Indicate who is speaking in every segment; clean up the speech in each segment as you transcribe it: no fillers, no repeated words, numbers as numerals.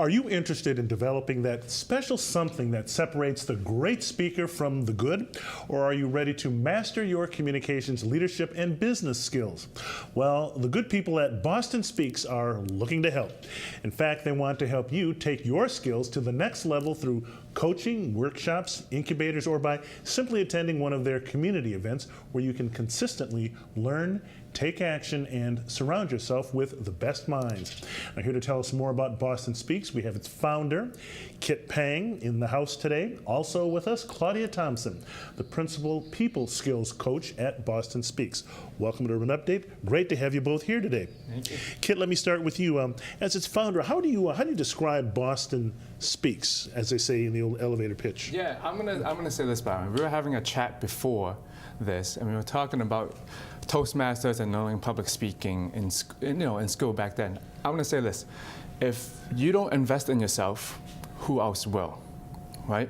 Speaker 1: Are you interested in developing that special something that separates the great speaker from the good? Or are you ready to master your communications, leadership, and business skills? Well, the good people at Boston Speaks are looking to help. In fact, they want to help you take your skills to the next level through coaching, workshops, incubators, or by simply attending one of their community events where you can consistently learn, take action, and surround yourself with the best minds. Now, here to tell us more about Boston Speaks, we have its founder, Kit Pang, in the house today. Also with us, Claudia Thompson, the principal people skills coach at Boston Speaks. Welcome to Urban Update. Great to have you both here today.
Speaker 2: Thank you.
Speaker 1: Kit, let me start with you. As its founder, how do you describe Boston Speaks, as they say in the old elevator pitch?
Speaker 2: Yeah, I'm gonna say this, Byron. We were having a chat before this, and we were talking about Toastmasters and learning public speaking in school back then. I'm gonna say this: if you don't invest in yourself, who else will, right?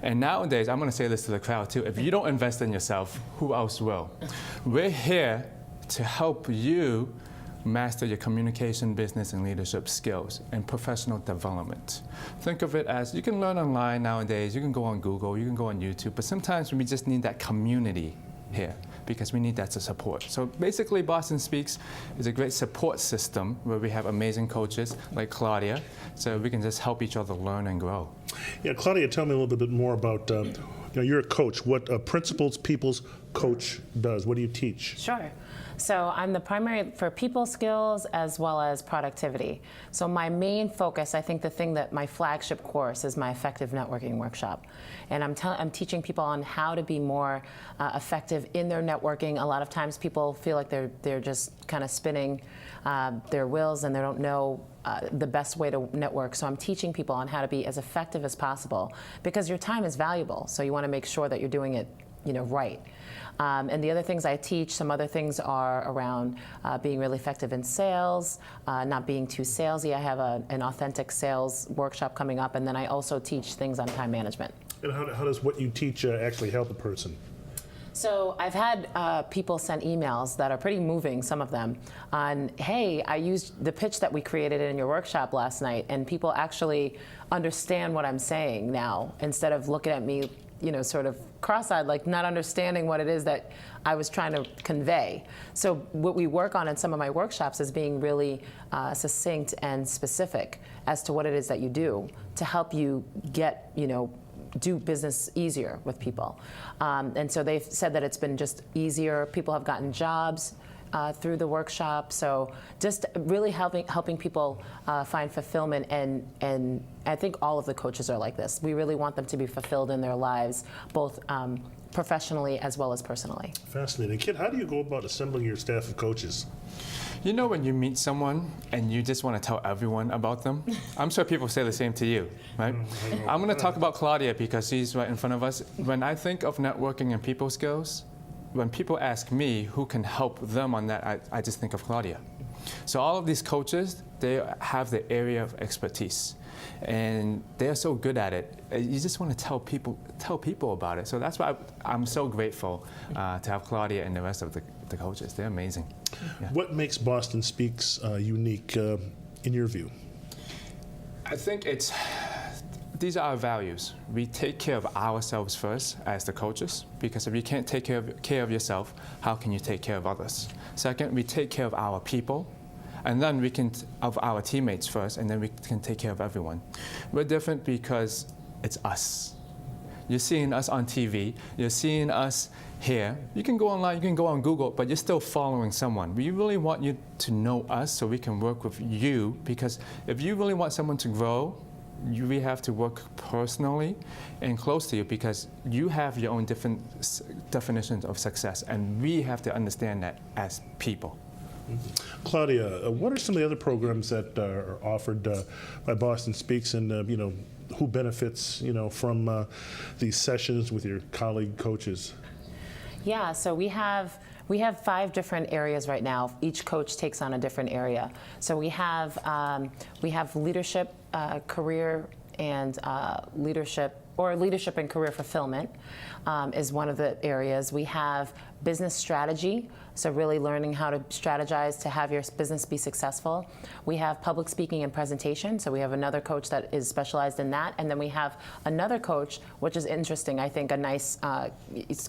Speaker 2: And nowadays, I'm gonna say this to the crowd too: if you don't invest in yourself, who else will? We're here to help you master your communication, business, and leadership skills and professional development. Think of it as you can learn online nowadays. You can go on Google, you can go on YouTube, but sometimes we just need that community here because we need that to support. So basically, Boston Speaks is a great support system where we have amazing coaches like Claudia, so we can just help each other learn and grow.
Speaker 1: Yeah, Claudia, tell me a little bit more about, you're a coach. What a principals people's coach does. What do you teach?
Speaker 3: Sure. So I'm the primary for people skills as well as productivity. So my main focus, I think the thing that my flagship course is my effective networking workshop. And I'm teaching people on how to be more effective in their networking. A lot of times people feel like they're just kind of spinning their wheels and they don't know the best way to network. So I'm teaching people on how to be as effective as possible because your time is valuable. So you want to make sure that you're doing it right. And the other things I teach, some other things are around being really effective in sales, not being too salesy. I have an authentic sales workshop coming up, and then I also teach things on time management.
Speaker 1: And how does what you teach actually help a person?
Speaker 3: So I've had people send emails that are pretty moving, some of them, on, hey, I used the pitch that we created in your workshop last night, and people actually understand what I'm saying now, instead of looking at me sort of cross-eyed, like not understanding what it is that I was trying to convey. So what we work on in some of my workshops is being really succinct and specific as to what it is that you do to help you get, do business easier with people. And so they've said that it's been just easier. People have gotten jobs through the workshop. So just really helping people find fulfillment, and I think all of the coaches are like this. We really want them to be fulfilled in their lives, both professionally as well as personally.
Speaker 1: Fascinating. Kit, how do you go about assembling your staff of coaches?
Speaker 2: You know when you meet someone and you just want to tell everyone about them? I'm sure people say the same to you, right? I'm going to talk about Claudia because she's right in front of us. When I think of networking and people skills, when people ask me who can help them on that, I just think of Claudia. So all of these coaches, they have the area of expertise, and they're so good at it. You just want to tell people about it. So that's why I'm so grateful to have Claudia and the rest of the coaches. They're amazing. Yeah.
Speaker 1: What makes Boston Speaks unique in your view?
Speaker 2: I think these are our values. We take care of ourselves first as the coaches, because if you can't take care of yourself, how can you take care of others? Second, we take care of our people, and then of our teammates first, and then we can take care of everyone. We're different because it's us. You're seeing us on TV, you're seeing us here. You can go online, you can go on Google, but you're still following someone. We really want you to know us so we can work with you, because if you really want someone to grow, we have to work personally and close to you, because you have your own different definitions of success, and we have to understand that as people.
Speaker 1: Claudia, what are some of the other programs that are offered by Boston Speaks, and who benefits from these sessions with your colleague coaches?
Speaker 3: Yeah, so we have 5 different areas right now. Each coach takes on a different area. So we have leadership, career, and leadership or leadership and career fulfillment is one of the areas. We have business strategy, so really learning how to strategize to have your business be successful. We have public speaking and presentation, so we have another coach that is specialized in that, and then we have another coach, which is interesting, I think a nice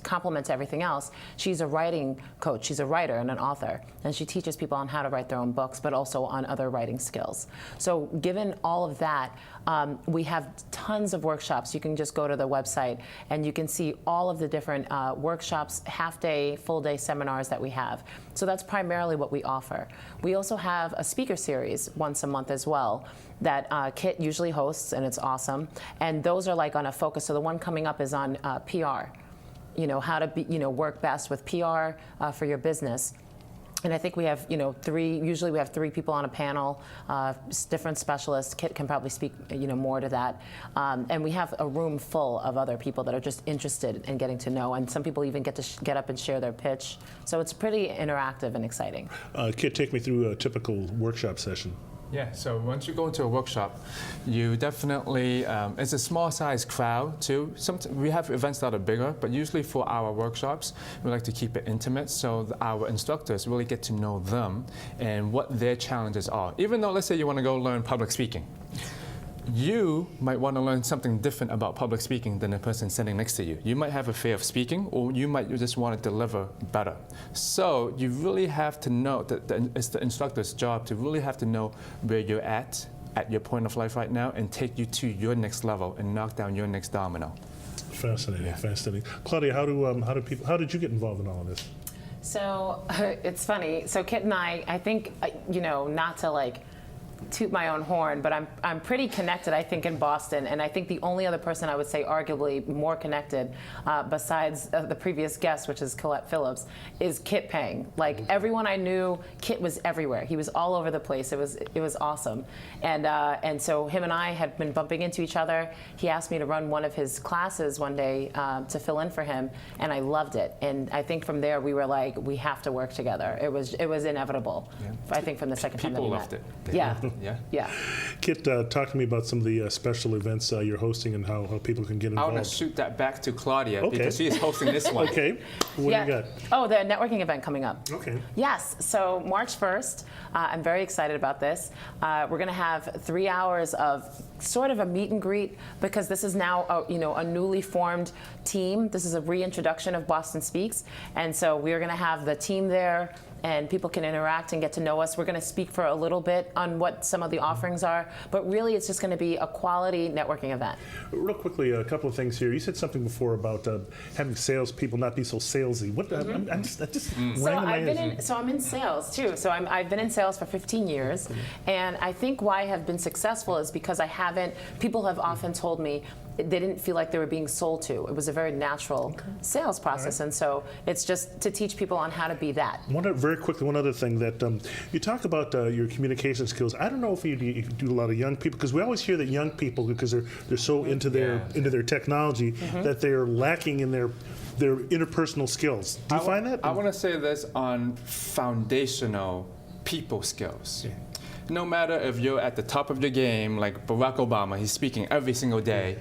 Speaker 3: complement to everything else. She's a writing coach, she's a writer and an author, and she teaches people on how to write their own books, but also on other writing skills. So given all of that, we have tons of workshops. You can just go to the website and you can see all of the different workshops, half-day, full-day seminars that we have. So that's primarily what we offer. We also have a speaker series once a month as well that Kit usually hosts, and it's awesome. And those are like on a focus. So the one coming up is on PR. You know, how to be, work best with PR for your business. And I think we have, usually we have 3 people on a panel, different specialists. Kit can probably speak, more to that. And we have a room full of other people that are just interested in getting to know. And some people even get to get up and share their pitch. So it's pretty interactive and exciting.
Speaker 1: Kit, take me through a typical workshop session.
Speaker 2: Yeah, so once you go into a workshop, you definitely, it's a small size crowd too. We have events that are bigger, but usually for our workshops, we like to keep it intimate so our instructors really get to know them and what their challenges are. Even though, let's say you want to go learn public speaking, you might want to learn something different about public speaking than the person sitting next to you. You might have a fear of speaking, or you might just want to deliver better. So you really have to know that it's the instructor's job to really have to know where you're at your point of life right now and take you to your next level and knock down your next domino.
Speaker 1: Fascinating, fascinating. Claudia, how did you get involved in all of this?
Speaker 3: So it's funny. So Kit and I think, not to toot my own horn, but I'm pretty connected, I think, in Boston, and I think the only other person I would say arguably more connected, besides the previous guest, which is Colette Phillips, is Kit Pang. Like everyone I knew, Kit was everywhere. He was all over the place. It was awesome, and so him and I had been bumping into each other. He asked me to run one of his classes one day to fill in for him, and I loved it. And I think from there we were like, we have to work together. It was inevitable. Yeah. I think from the second time that we met.
Speaker 2: People loved it.
Speaker 3: Yeah.
Speaker 2: Yeah.
Speaker 1: Kit, talk to me about some of the special events you're hosting and how people can get involved.
Speaker 2: I want to shoot that back to Claudia because she is hosting this one.
Speaker 1: Okay. What do you got?
Speaker 3: Oh, the networking event coming up.
Speaker 1: Okay.
Speaker 3: Yes. So March 1st, I'm very excited about this. We're going to have 3 hours of sort of a meet and greet because this is now a newly formed team. This is a reintroduction of Boston Speaks, and so we're going to have the team there. And people can interact and get to know us. We're going to speak for a little bit on what some of the offerings are, but really it's just going to be a quality networking event.
Speaker 1: Real quickly, a couple of things here. You said something before about having salespeople not be so salesy. What? I'm just
Speaker 3: So I'm in sales too. So I've been in sales for 15 years, and I think why I have been successful is because people have often told me they didn't feel like they were being sold to. It was a very natural sales process, and so it's just to teach people on how to be that.
Speaker 1: Very quickly, one other thing that you talk about your communication skills. I don't know if you do a lot of young people, because we always hear that young people, because they're so into their technology, that they're lacking in their interpersonal skills. Do you find that?
Speaker 2: I want to say this on foundational people skills. Yeah. No matter if you're at the top of your game, like Barack Obama, he's speaking every single day.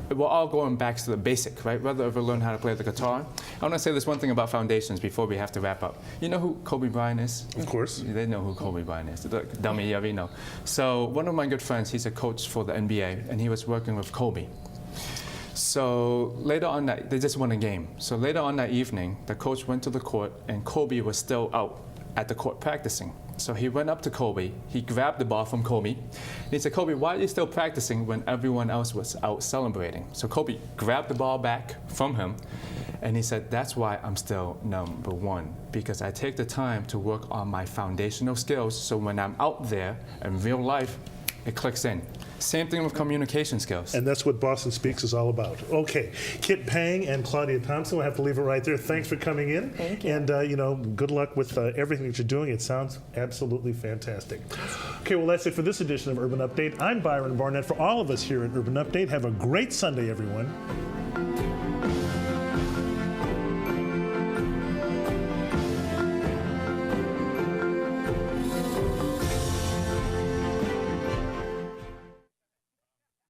Speaker 2: We're all going back to the basic, right? Whether if we learn how to play the guitar. I want to say this one thing about foundations before we have to wrap up. You know who Kobe Bryant is?
Speaker 1: Of course.
Speaker 2: They know who Kobe Bryant is. The dummy, you already know. So one of my good friends, he's a coach for the NBA, and he was working with Kobe. So later on they just won a game. So later on that evening, the coach went to the court, and Kobe was still out at the court practicing. So he went up to Kobe, he grabbed the ball from Kobe, and he said, Kobe, why are you still practicing when everyone else was out celebrating? So Kobe grabbed the ball back from him, and he said, that's why I'm still number one, because I take the time to work on my foundational skills, so when I'm out there in real life, it clicks in. Same thing with communication skills.
Speaker 1: And that's what Boston Speaks is all about. Okay, Kit Pang and Claudia Thompson, we'll have to leave it right there. Thanks for coming in.
Speaker 3: Thank you.
Speaker 1: And, good luck with everything that you're doing. It sounds absolutely fantastic. Okay, well, that's it for this edition of Urban Update. I'm Byron Barnett. For all of us here at Urban Update, have a great Sunday, everyone.